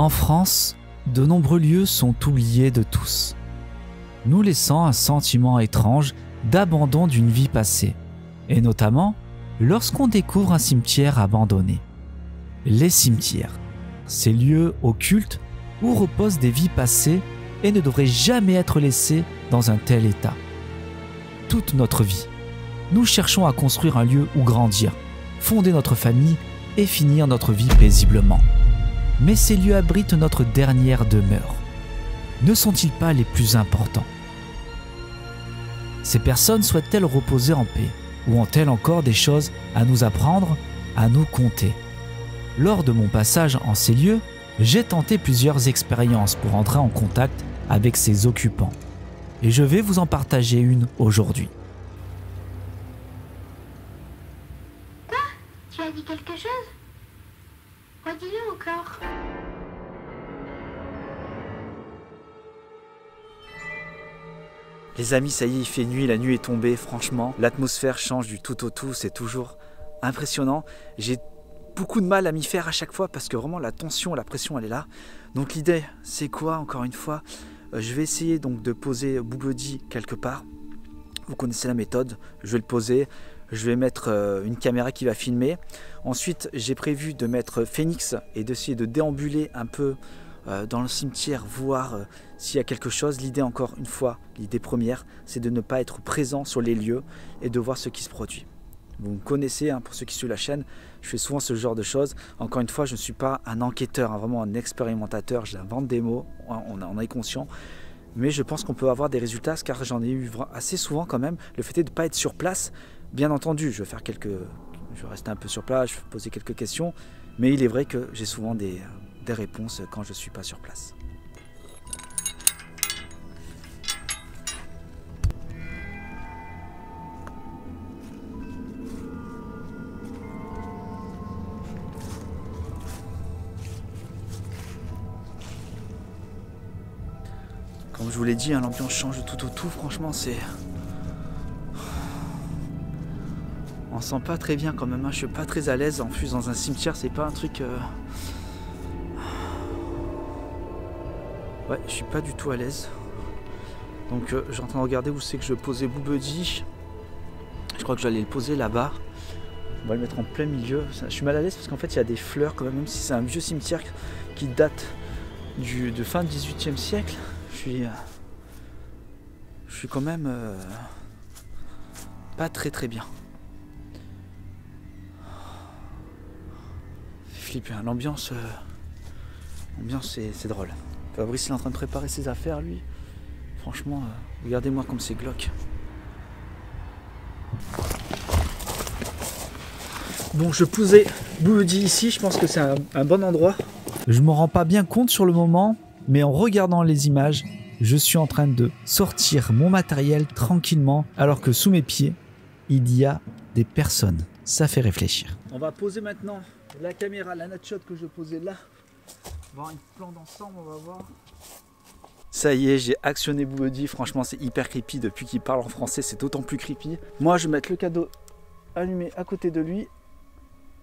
En France, de nombreux lieux sont oubliés de tous, nous laissant un sentiment étrange d'abandon d'une vie passée, et notamment lorsqu'on découvre un cimetière abandonné. Les cimetières, ces lieux occultes où reposent des vies passées et ne devraient jamais être laissés dans un tel état. Toute notre vie, nous cherchons à construire un lieu où grandir, fonder notre famille et finir notre vie paisiblement. Mais ces lieux abritent notre dernière demeure. Ne sont-ils pas les plus importants? Ces personnes souhaitent-elles reposer en paix? Ou ont-elles encore des choses à nous apprendre, à nous conter? Lors de mon passage en ces lieux, j'ai tenté plusieurs expériences pour entrer en contact avec ces occupants. Et je vais vous en partager une aujourd'hui. Quoi? Tu as dit quelque chose? Redis-le encore. Les amis, ça y est, il fait nuit, la nuit est tombée, franchement. L'atmosphère change du tout au tout, c'est toujours impressionnant. J'ai beaucoup de mal à m'y faire à chaque fois parce que vraiment la tension, la pression, elle est là. Donc l'idée, c'est quoi, encore une fois? Je vais essayer donc de poser Boubedi quelque part. Vous connaissez la méthode, je vais le poser. Je vais mettre une caméra qui va filmer. Ensuite, j'ai prévu de mettre Phoenix et d'essayer de déambuler un peu dans le cimetière, voir s'il y a quelque chose. L'idée, encore une fois, l'idée première, c'est de ne pas être présent sur les lieux et de voir ce qui se produit. Vous me connaissez, hein, pour ceux qui suivent la chaîne, je fais souvent ce genre de choses. Encore une fois, je ne suis pas un enquêteur, hein, vraiment un expérimentateur. J'invente des mots, on en est conscient. Mais je pense qu'on peut avoir des résultats, car j'en ai eu assez souvent quand même. Le fait est de ne pas être sur place. Bien entendu, je vais rester un peu sur place, je vais poser quelques questions, mais il est vrai que j'ai souvent des réponses quand je ne suis pas sur place. Comme je vous l'ai dit, hein, l'ambiance change de tout au tout, franchement c'est... On sent pas très bien quand même, hein. Je suis pas très à l'aise. En plus dans un cimetière, c'est pas un truc... Ouais, je suis pas du tout à l'aise. Donc j'ai en train de regarder où c'est que je posais Boubedi. Je crois que j'allais le poser là-bas. On va le mettre en plein milieu. Je suis mal à l'aise parce qu'en fait il y a des fleurs quand même, même si c'est un vieux cimetière qui date de fin 18e siècle. Je suis quand même pas très bien. L'ambiance, c'est drôle. Fabrice est en train de préparer ses affaires, lui. Franchement, regardez-moi comme c'est glauque. Bon, je posais Boubedi ici, je pense que c'est un bon endroit. Je me rends pas bien compte sur le moment, mais en regardant les images, je suis en train de sortir mon matériel tranquillement, alors que sous mes pieds, il y a des personnes. Ça fait réfléchir. On va poser maintenant la caméra, la nutshot que je posais là. On va voir une plan d'ensemble, on va voir. Ça y est, j'ai actionné Boubedi. Franchement, c'est hyper creepy. Depuis qu'il parle en français, c'est d'autant plus creepy. Moi, je vais mettre le cadeau allumé à côté de lui.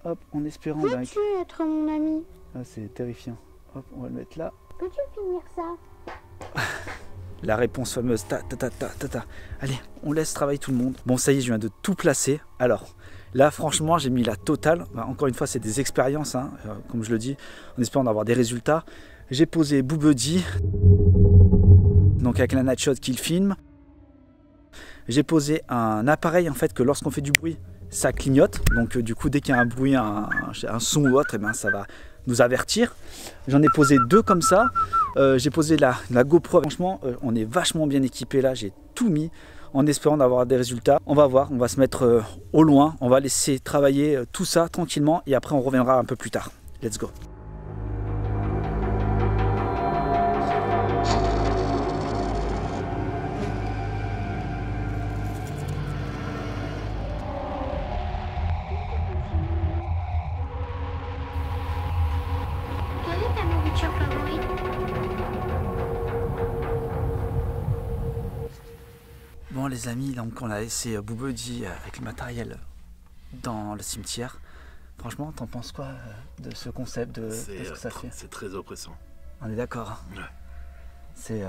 Hop, en espérant... Peux-tu être mon ami? Ah, c'est terrifiant. Hop, on va le mettre là. Peux-tu finir ça? La réponse fameuse, ta. Allez, on laisse travailler tout le monde. Bon, ça y est, je viens de tout placer. Alors, là, franchement, j'ai mis la totale. Encore une fois, c'est des expériences, hein, comme je le dis, en espérant d'avoir des résultats. J'ai posé Boubedi, donc avec la nutshot qu'il filme. J'ai posé un appareil, en fait, que lorsqu'on fait du bruit, ça clignote. Donc, du coup, dès qu'il y a un bruit, un son ou autre, eh ben, ça va nous avertir. J'en ai posé 2 comme ça. J'ai posé la GoPro. Franchement, on est vachement bien équipé là. J'ai tout mis en espérant d'avoir des résultats. On va voir, on va se mettre au loin. On va laisser travailler tout ça tranquillement et après on reviendra un peu plus tard. Let's go. Quelle est ta nourriture favorite? Bon les amis, donc on a laissé Boubedi avec le matériel dans le cimetière. Franchement, t'en penses quoi de ce concept, de ce que ça fait? C'est très oppressant. On est d'accord. Hein. Ouais. C'est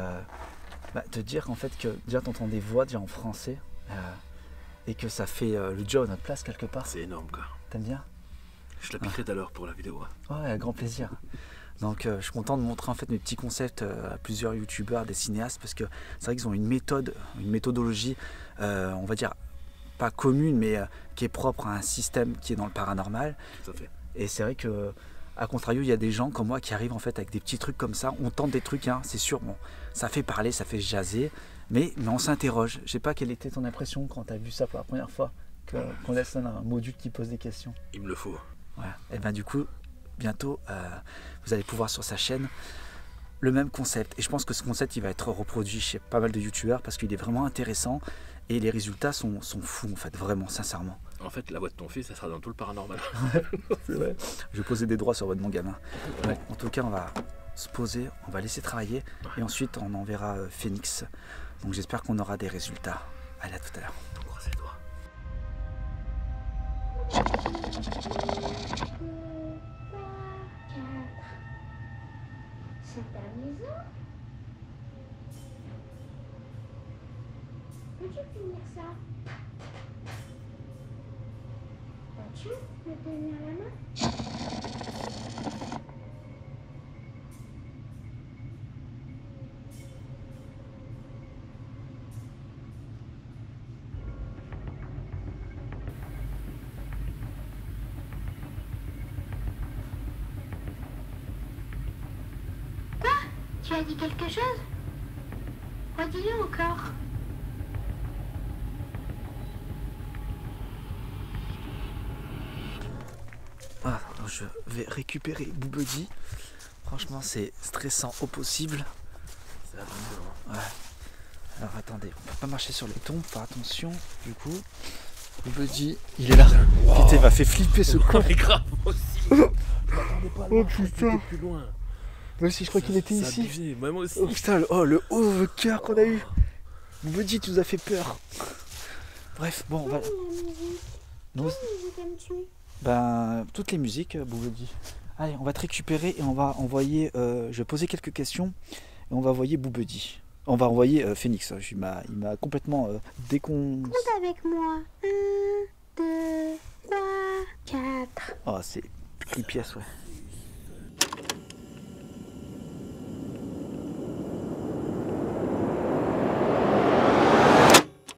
te dire en fait que déjà t'entends des voix déjà en français et que ça fait le job à notre place quelque part. C'est énorme quoi. T'aimes bien? Je l'appliquerai tout à l'heure pour la vidéo. Ouais, avec grand plaisir. Donc je suis content de montrer en fait mes petits concepts à plusieurs youtubeurs, des cinéastes, parce que c'est vrai qu'ils ont une méthodologie, on va dire pas commune, mais qui est propre à un système qui est dans le paranormal. Tout à fait. Et c'est vrai que à contrario, il y a des gens comme moi qui arrivent en fait avec des petits trucs comme ça. On tente des trucs, hein, c'est sûr. Bon, ça fait parler, ça fait jaser, mais on s'interroge. Je sais pas quelle était ton impression quand tu as vu ça pour la première fois, qu'on laisse un module qui pose des questions. Il me le faut. Ouais. Et ben du coup, bientôt, vous allez pouvoir sur sa chaîne le même concept. Et je pense que ce concept, il va être reproduit chez pas mal de youtubeurs parce qu'il est vraiment intéressant et les résultats sont fous en fait, vraiment, sincèrement. En fait, la voix de ton fils, ça sera dans tout le paranormal. C'est vrai. Je vais poser des droits sur votre mon gamin. Ouais. En tout cas, on va se poser, on va laisser travailler et ensuite on enverra Phoenix. Donc j'espère qu'on aura des résultats. Allez, à tout à l'heure. On croise les doigts. C'est ta maison? Peux-tu finir ça? Peux-tu me tenir la main? Quoi? Tu as dit quelque chose? Redis-le encore. Ah, alors je vais récupérer Boubedi. Franchement, c'est stressant au possible. C'est amusant. Ouais. Alors attendez, on peut pas marcher sur les tombes, faire attention. Du coup, Boubedi, il est là. Wow. Putain, il m'a fait flipper ce con. Mais grave aussi. Je m'attendais pas loin. Oh putain. Plus loin. Moi aussi, je crois qu'il était Ça ici. abusé. Moi aussi. Oh putain, le haut cœur qu'on a eu. Boubedi, tu nous as fait peur. Bref, bon, on va. Nous, ben, toutes les musiques, Boubedi. Allez, on va te récupérer et on va envoyer. Je vais poser quelques questions et on va envoyer Boubedi. On va envoyer Phoenix. Il m'a complètement Compte avec moi. 1, 2, 3, 4. Oh, c'est les pièces, ouais.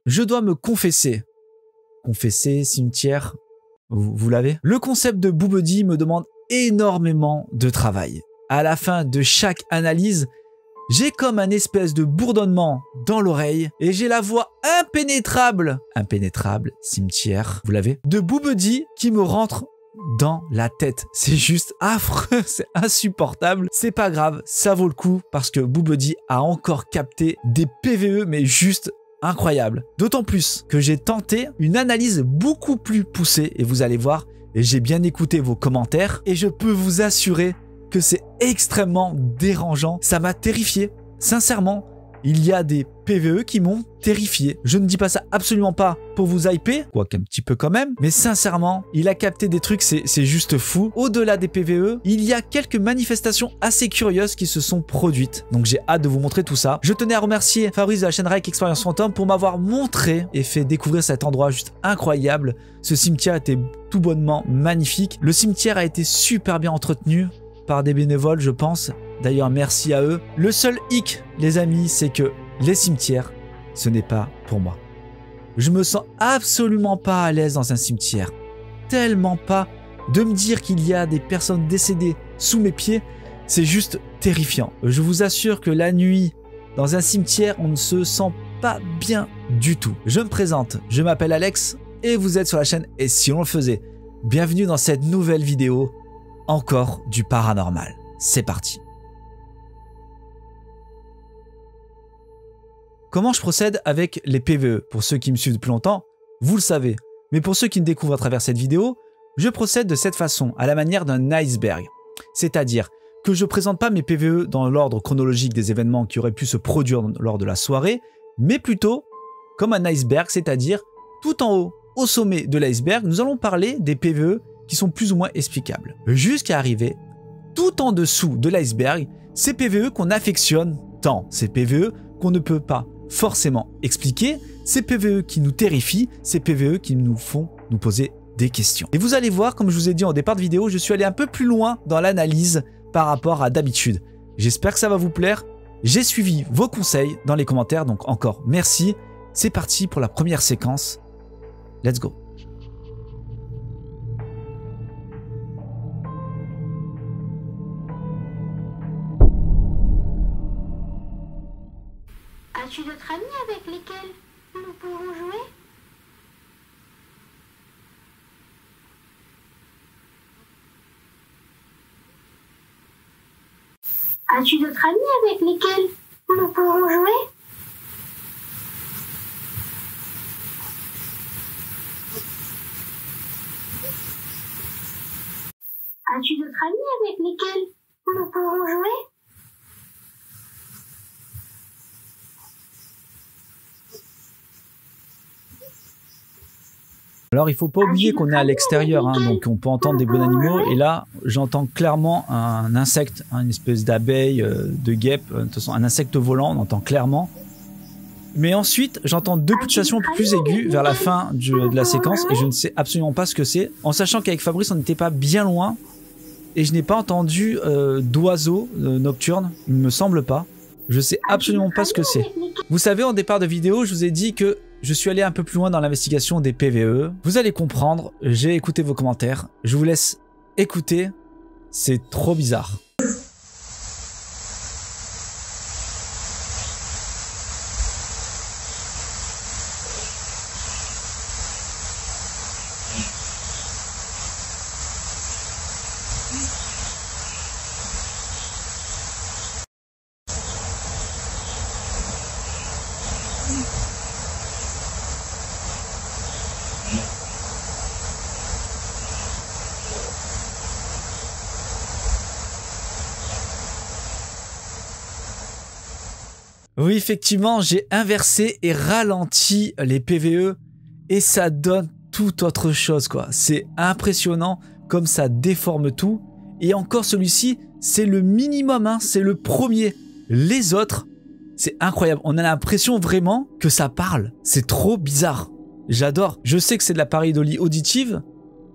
Je dois me confesser. Confesser, cimetière, vous l'avez? Le concept de Boubedi me demande énormément de travail. À la fin de chaque analyse, j'ai comme un espèce de bourdonnement dans l'oreille et j'ai la voix impénétrable, cimetière, vous l'avez, de Boubedi qui me rentre dans la tête. C'est juste affreux, c'est insupportable. C'est pas grave, ça vaut le coup parce que Boubedi a encore capté des PVE mais juste incroyables. D'autant plus que j'ai tenté une analyse beaucoup plus poussée et vous allez voir, j'ai bien écouté vos commentaires et je peux vous assurer que c'est extrêmement dérangeant. Ça m'a terrifié. Sincèrement, il y a des PVE qui m'ont terrifié. Je ne dis pas ça absolument pas pour vous hyper, quoique un petit peu quand même, mais sincèrement, il a capté des trucs, c'est juste fou. Au-delà des PVE, il y a quelques manifestations assez curieuses qui se sont produites. Donc j'ai hâte de vous montrer tout ça. Je tenais à remercier Fabrice de la chaîne Rike Expérience Fantôme pour m'avoir montré et fait découvrir cet endroit juste incroyable. Ce cimetière était tout bonnement magnifique. Le cimetière a été super bien entretenu par des bénévoles, je pense. D'ailleurs, merci à eux. Le seul hic, les amis, c'est que les cimetières, ce n'est pas pour moi. Je me sens absolument pas à l'aise dans un cimetière. Tellement pas. De me dire qu'il y a des personnes décédées sous mes pieds, c'est juste terrifiant. Je vous assure que la nuit, dans un cimetière, on ne se sent pas bien du tout. Je me présente, je m'appelle Alex et vous êtes sur la chaîne Et si on le faisait. Bienvenue dans cette nouvelle vidéo. Encore du paranormal. C'est parti. Comment je procède avec les PVE? Pour ceux qui me suivent depuis longtemps, vous le savez. Mais pour ceux qui me découvrent à travers cette vidéo, je procède de cette façon, à la manière d'un iceberg. C'est-à-dire que je ne présente pas mes PVE dans l'ordre chronologique des événements qui auraient pu se produire lors de la soirée, mais plutôt comme un iceberg, c'est-à-dire tout en haut, au sommet de l'iceberg, nous allons parler des PVE qui sont plus ou moins explicables. Jusqu'à arriver tout en dessous de l'iceberg, Ces PVE qu'on affectionne tant, ces PVE qu'on ne peut pas forcément expliquer, ces PVE qui nous terrifient, ces PVE qui nous font nous poser des questions. Et vous allez voir, comme je vous ai dit en départ de vidéo, je suis allé un peu plus loin dans l'analyse par rapport à d'habitude. J'espère que ça va vous plaire. J'ai suivi vos conseils dans les commentaires, donc encore merci. C'est parti pour la première séquence. Let's go. As-tu d'autres amis avec lesquels nous pourrons jouer? As-tu d'autres amis avec lesquels nous pourrons jouer? As-tu d'autres amis avec lesquels nous pourrons jouer? Alors il faut pas oublier qu'on est à l'extérieur, hein, donc on peut entendre des bruits d'animaux. Et là, j'entends clairement un insecte, une espèce d'abeille, de guêpe, de toute façon un insecte volant, on entend clairement. Mais ensuite, j'entends deux pulsations un peu plus aiguës vers la fin de la séquence et je ne sais absolument pas ce que c'est. En sachant qu'avec Fabrice, on n'était pas bien loin et je n'ai pas entendu d'oiseaux nocturnes, il me semble pas. Je sais absolument pas ce que c'est. Vous savez, en départ de vidéo, je vous ai dit que je suis allé un peu plus loin dans l'investigation des PVE. Vous allez comprendre, j'ai écouté vos commentaires. Je vous laisse écouter, c'est trop bizarre. Oui, effectivement, j'ai inversé et ralenti les PVE et ça donne tout autre chose, quoi. C'est impressionnant comme ça déforme tout. Et encore celui-ci, c'est le minimum, hein, c'est le premier. Les autres, c'est incroyable. On a l'impression vraiment que ça parle. C'est trop bizarre. J'adore. Je sais que c'est de la pareidolie auditive,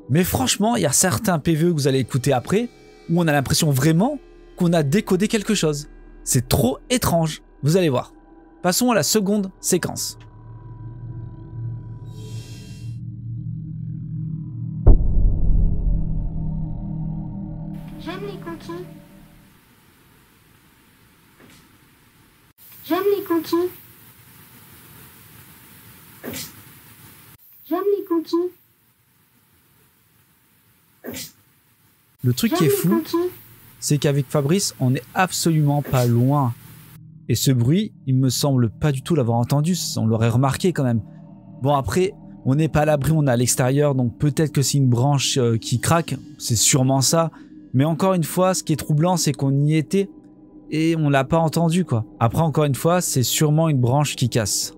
mais franchement, il y a certains PVE que vous allez écouter après où on a l'impression vraiment qu'on a décodé quelque chose. C'est trop étrange. Vous allez voir. Passons à la seconde séquence. J'aime les cookies. J'aime les cookies. J'aime les cookies. Le truc qui est fou, c'est qu'avec Fabrice, on n'est absolument pas loin. Et ce bruit, il me semble pas du tout l'avoir entendu, on l'aurait remarqué quand même. Bon après, on n'est pas à l'abri, on est à l'extérieur, donc peut-être que c'est une branche qui craque, c'est sûrement ça. Mais encore une fois, ce qui est troublant, c'est qu'on y était et on l'a pas entendu, quoi. Après, encore une fois, c'est sûrement une branche qui casse.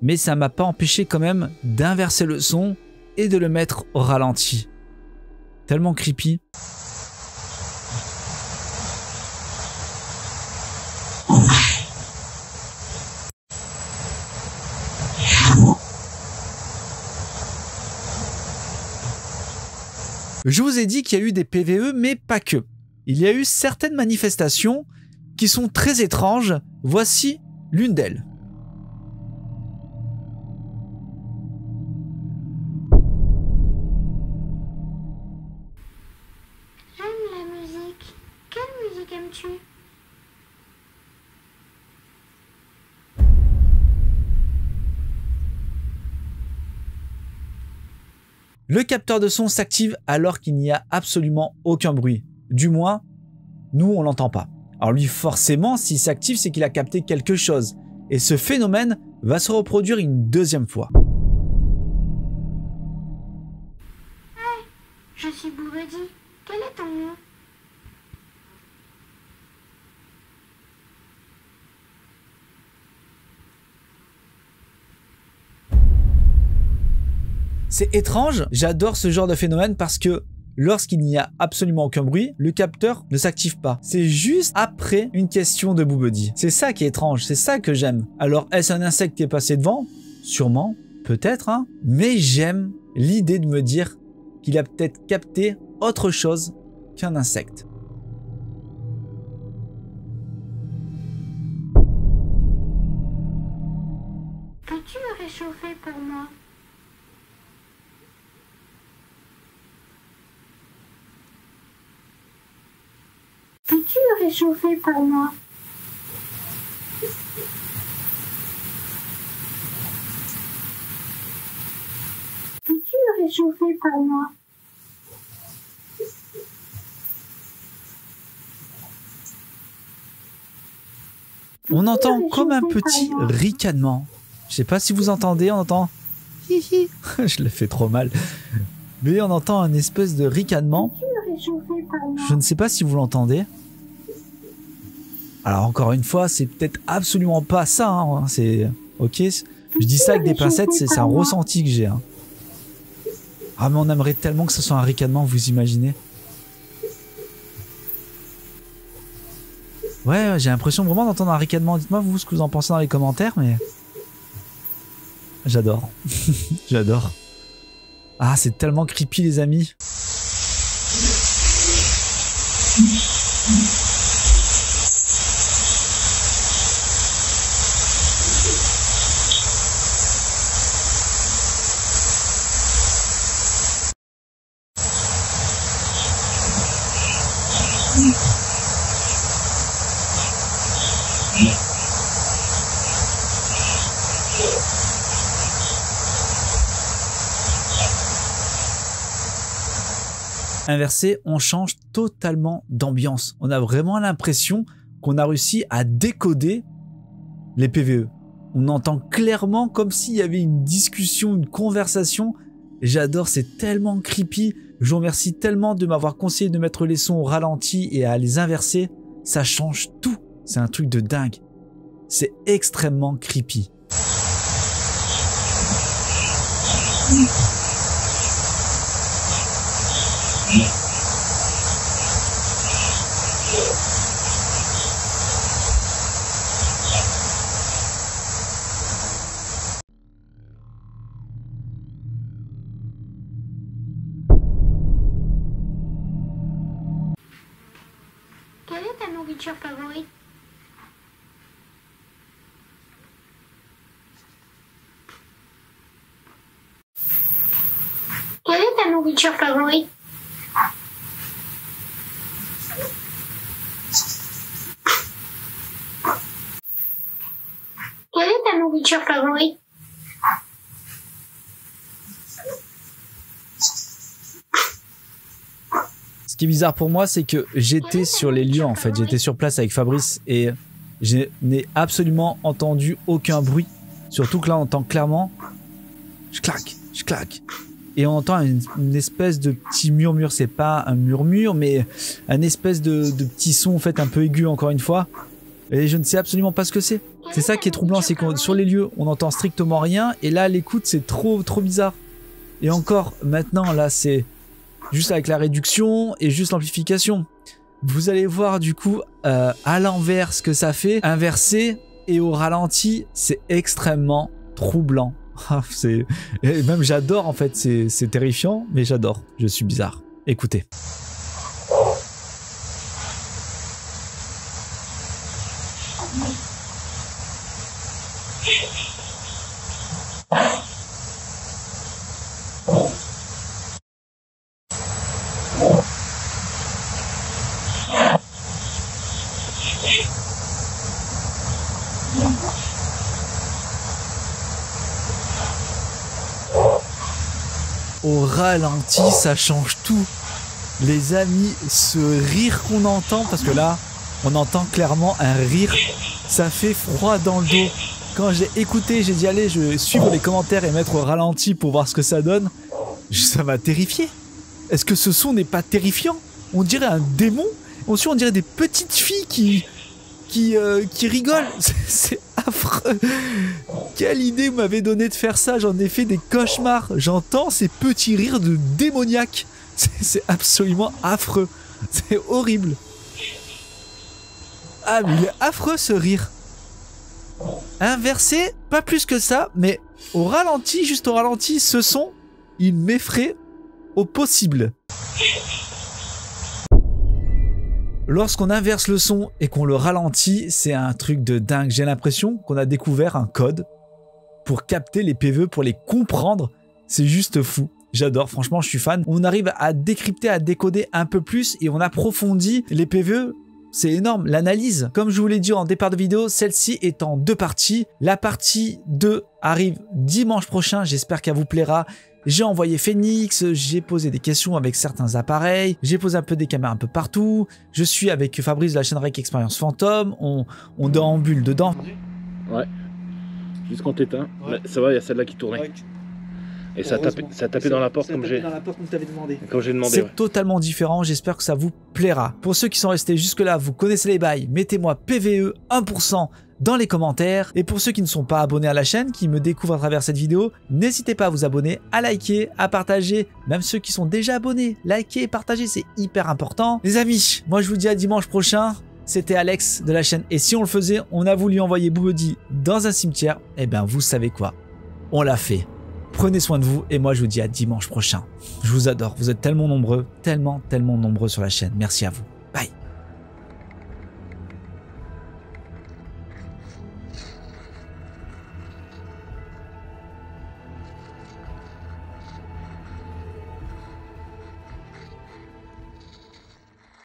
Mais ça m'a pas empêché quand même d'inverser le son et de le mettre au ralenti. Tellement creepy. Je vous ai dit qu'il y a eu des PVE, mais pas que. Il y a eu certaines manifestations qui sont très étranges. Voici l'une d'elles. J'aime la musique. Quelle musique aimes-tu? Le capteur de son s'active alors qu'il n'y a absolument aucun bruit. Du moins, nous on l'entend pas. Alors lui forcément, s'il s'active, c'est qu'il a capté quelque chose. Et ce phénomène va se reproduire une deuxième fois. Hey, je suis Bouredi. Quel est ton nom? C'est étrange, j'adore ce genre de phénomène parce que lorsqu'il n'y a absolument aucun bruit, le capteur ne s'active pas. C'est juste après une question de Boobuddy. C'est ça qui est étrange, c'est ça que j'aime. Alors, est-ce un insecte qui est passé devant? Sûrement, peut-être, hein. Mais j'aime l'idée de me dire qu'il a peut-être capté autre chose qu'un insecte. Peux-tu me réchauffer pour moi? Peux-tu me réchauffer pour moi? Peux-tu me réchauffer pour moi? On entend comme un petit ricanement. Je sais pas si vous entendez, on entend hihi. Je le fais trop mal. Mais on entend un espèce de ricanement. Je ne sais pas si vous l'entendez. Alors encore une fois, c'est peut-être absolument pas ça. Hein. C'est ok. Je dis ça avec des pincettes, c'est un ressenti que j'ai. Hein. Ah mais on aimerait tellement que ce soit un ricanement, vous imaginez? Ouais, j'ai l'impression vraiment d'entendre un ricanement. Dites-moi vous ce que vous en pensez dans les commentaires, mais j'adore. J'adore. Ah, c'est tellement creepy les amis. Inversé, on change totalement d'ambiance. On a vraiment l'impression qu'on a réussi à décoder les PVE. On entend clairement comme s'il y avait une discussion, une conversation. J'adore, c'est tellement creepy. Je vous remercie tellement de m'avoir conseillé de mettre les sons au ralenti et à les inverser. Ça change tout. C'est un truc de dingue. C'est extrêmement creepy. Quelle est ta nourriture favorite? Quelle est ta nourriture favorite? Quelle est ta nourriture favorite? Ce qui est bizarre pour moi, c'est que j'étais sur les lieux en fait. J'étais sur place avec Fabrice et je n'ai absolument entendu aucun bruit. Surtout que là, on entend clairement je claque. Et on entend une espèce de petit murmure. C'est pas un murmure, mais un espèce de petit son en fait un peu aigu encore une fois. Et je ne sais absolument pas ce que c'est. C'est ça qui est troublant, c'est que sur les lieux, on entend strictement rien. Et là, l'écoute, c'est trop bizarre. Et encore, maintenant, là, c'est juste avec la réduction et juste l'amplification. Vous allez voir du coup à l'envers ce que ça fait. Inversé et au ralenti, c'est extrêmement troublant. Et même j'adore en fait, c'est terrifiant, mais j'adore. Je suis bizarre. Écoutez. Au ralenti, ça change tout. Les amis, ce rire qu'on entend, parce que là, on entend clairement un rire, ça fait froid dans le dos. Quand j'ai écouté, j'ai dit allez, je vais suivre les commentaires et mettre au ralenti pour voir ce que ça donne. Ça m'a terrifié. Est-ce que ce son n'est pas terrifiant? On dirait un démon. Ensuite, on dirait des petites filles qui rigolent. C'est affreux. Quelle idée vous m'avez donné de faire ça. J'en ai fait des cauchemars. J'entends ces petits rires de démoniaques. C'est absolument affreux. C'est horrible. Ah, mais il est affreux ce rire. Inversé, pas plus que ça, mais au ralenti, juste au ralenti, ce son, il m'effraie au possible. Lorsqu'on inverse le son et qu'on le ralentit, c'est un truc de dingue. J'ai l'impression qu'on a découvert un code pour capter les PVE, pour les comprendre. C'est juste fou. J'adore, franchement, je suis fan. On arrive à décrypter, à décoder un peu plus et on approfondit les PVE. C'est énorme, l'analyse. Comme je vous l'ai dit en départ de vidéo, celle-ci est en 2 parties. La partie 2 arrive dimanche prochain, j'espère qu'elle vous plaira. J'ai envoyé Phoenix, j'ai posé des questions avec certains appareils, j'ai posé un peu des caméras un peu partout. Je suis avec Fabrice de la chaîne Rec Expérience Fantôme, on déambule dedans. Ouais, juste quand t'éteins, ouais. Ça va, il y a celle-là qui tournait. Ouais. Et ça a tapé dans la porte comme j'ai demandé. C'est ouais. Totalement différent, j'espère que ça vous plaira. Pour ceux qui sont restés jusque là, vous connaissez les bails, mettez-moi PVE 1% dans les commentaires. Et pour ceux qui ne sont pas abonnés à la chaîne, qui me découvrent à travers cette vidéo, n'hésitez pas à vous abonner, à liker, à partager. Même ceux qui sont déjà abonnés, likez et partagez, c'est hyper important. Les amis, moi je vous dis à dimanche prochain. C'était Alex de la chaîne Et si on le faisait, on a voulu envoyer Boubedi dans un cimetière. Eh bien vous savez quoi, on l'a fait. Prenez soin de vous et moi je vous dis à dimanche prochain. Je vous adore, vous êtes tellement nombreux sur la chaîne. Merci à vous.